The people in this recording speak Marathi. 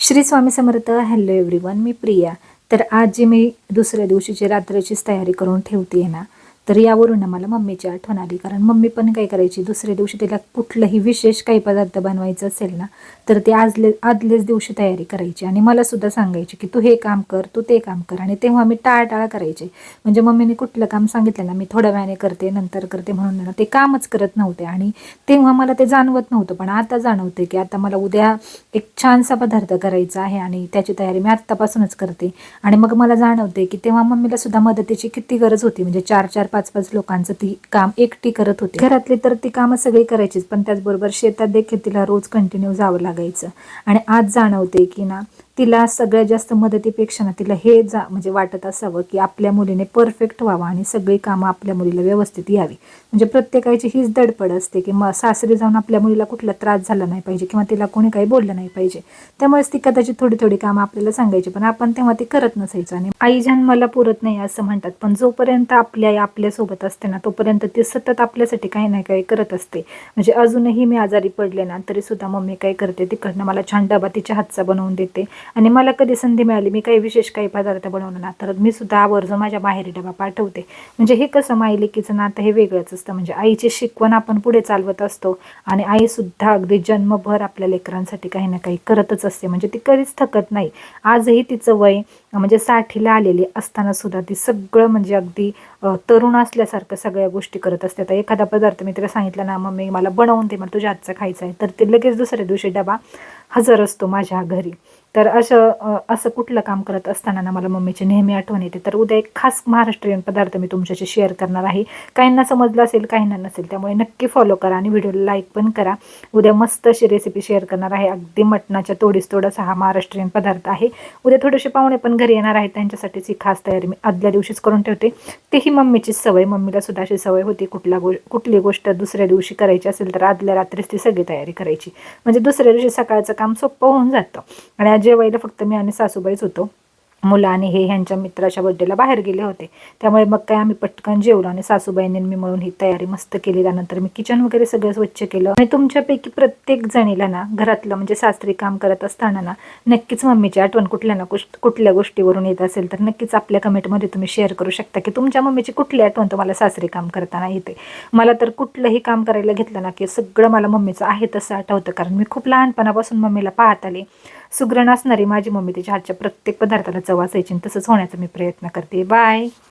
श्री स्वामी समर्थ. हॅलो एव्हरीवन, मी प्रिया. तर आज जी मी दुसऱ्या दिवशीची रात्रीचीच तयारी करून ठेवते ना, तर यावरून ना मला मम्मीची आठवण आली. कारण मम्मी पण काय करायची, दुसऱ्या दिवशी तिला कुठलंही विशेष काही पदार्थ बनवायचं असेल ना, तर ती आदलेच दिवशी तयारी करायची आणि मला सुद्धा सांगायची की तू हे काम कर, तू ते काम कर. आणि तेव्हा मी टाळाटाळ करायचे. म्हणजे मम्मीने कुठलं काम सांगितलं ना, मी थोड्या वेळाने करते, नंतर करते म्हणून ना ते कामच करत नव्हते. आणि तेव्हा मला ते जाणवत नव्हतं, पण आता जाणवते की आता मला उद्या एक छानसा पदार्थ करायचा आहे आणि त्याची तयारी मी आत्तापासूनच करते. आणि मग मला जाणवते की तेव्हा मम्मीला सुद्धा मदतीची किती गरज होती. म्हणजे 4-4, 5-5 लोकांचं ती काम एकटी करत होती. घरातली तर ती कामं सगळी करायचीच, पण त्याचबरोबर शेतात देखील तिला रोज कंटिन्यू जावं लागायचं. आणि आज जाणवते की ना, तिला सगळ्यात जास्त मदतीपेक्षा ना तिला हे म्हणजे वाटत असावं की आपल्या मुलीने परफेक्ट व्हावं आणि सगळी कामं आपल्या मुलीला व्यवस्थित यावी. म्हणजे प्रत्येकाची हीच धडपड असते की सासरी जाऊन आपल्या मुलीला कुठला त्रास झाला नाही पाहिजे किंवा तिला कोणी काही बोललं नाही पाहिजे. त्यामुळेच ती कदाचित थोडी थोडी कामं आपल्याला सांगायची, पण आपण तेव्हा ती करत नसायचं. आणि आई जन्माला पुरत नाही असं म्हणतात, पण जोपर्यंत आपली आई आपल्यासोबत असते ना, तोपर्यंत ती सतत आपल्यासाठी काही ना काही करत असते. म्हणजे अजूनही मी आजारी पडले ना, तरी सुद्धा मम्मी काय करते, तिकडनं मला छान डबा तिच्या हातचा बनवून देते. आणि मला कधी संधी मिळाली, मी काही विशेष काही पदार्थ बनवलं ना, तर मी सुद्धा आवर्जून माझ्या माहेरी डबा पाठवते. म्हणजे हे कसं मायलेकीचं नातं हे वेगळंच असतं. म्हणजे आईची शिकवण आपण पुढे चालवत असतो आणि आई सुद्धा अगदी जन्मभर आपल्या लेकरांसाठी काही ना काही करतच असते. म्हणजे ती कधीच थकत नाही. आजही तिचं वय म्हणजे 60ला आलेली असताना सुद्धा ती सगळं म्हणजे अगदी तरुण असल्यासारखं सगळ्या गोष्टी करत असते. आता एखादा पदार्थ मी तिला सांगितलं ना, मम्मी मला बनवून दे, मग तुझ्या हातचा खायचा आहे, तर ते लगेच दुसऱ्या दिवशी डबा हजर असतो माझ्या घरी. तर असं कुठलं काम करत असताना ना मला मम्मीची नेहमी आठवण येते. तर उद्या एक खास महाराष्ट्रीयन पदार्थ मी तुमच्याशी शेअर करणार आहे. काहींना समजलं असेल, काहींना नसेल, त्यामुळे नक्की फॉलो करा आणि व्हिडिओला लाईक पण करा. उद्या मस्त अशी रेसिपी शेअर करणार आहे. अगदी मटणाच्या तोडीस तोडाचा हा महाराष्ट्रीयन पदार्थ आहे. उद्या थोडेसे पाहुणे पण घरी येणार आहेत, त्यांच्यासाठीच ही खास तयारी मी आदल्या दिवशीच करून ठेवते. तेही मम्मीचीच सवय. मम्मीला सुद्धा अशी सवय होती, कुठली गोष्ट दुसऱ्या दिवशी करायची असेल तर आदल्या रात्रीच ती सगळी तयारी करायची. म्हणजे दुसऱ्या दिवशी सकाळचं काम सोपं होऊन जातं. आणि आज जेवायला फक्त मी आणि सासूबाईच होतो. मुलं आणि हे ह्यांच्या मित्राच्या बड्डेला बाहेर गेले होते, त्यामुळे मग काय आम्ही पटकन जेवलो आणि सासूबाईंनी मी मिळून ही तयारी मस्त केली. त्यानंतर मी किचन वगैरे सगळं स्वच्छ केलं. आणि तुमच्यापैकी प्रत्येक जणीला ना घरातलं म्हणजे सासरी काम करत असताना ना नक्कीच मम्मीची आठवण कुठल्या गोष्टीवरून येत असेल, तर नक्कीच आपल्या कमेंटमध्ये तुम्ही शेअर करू शकता की तुमच्या मम्मीची कुठली आठवण तुम्हाला सासरी काम करताना येते. मला तर कुठलंही काम करायला घेतलं ना की सगळं मला मम्मीचं आहे तसं आठवतं, कारण मी खूप लहानपणापासून मम्मीला पाहत आले. सुगरण असणारी माझी मम्मी तिच्या हातच्या प्रत्येक पदार्थाला चव असायची, तसंच होण्याचा मी प्रयत्न करते. बाय.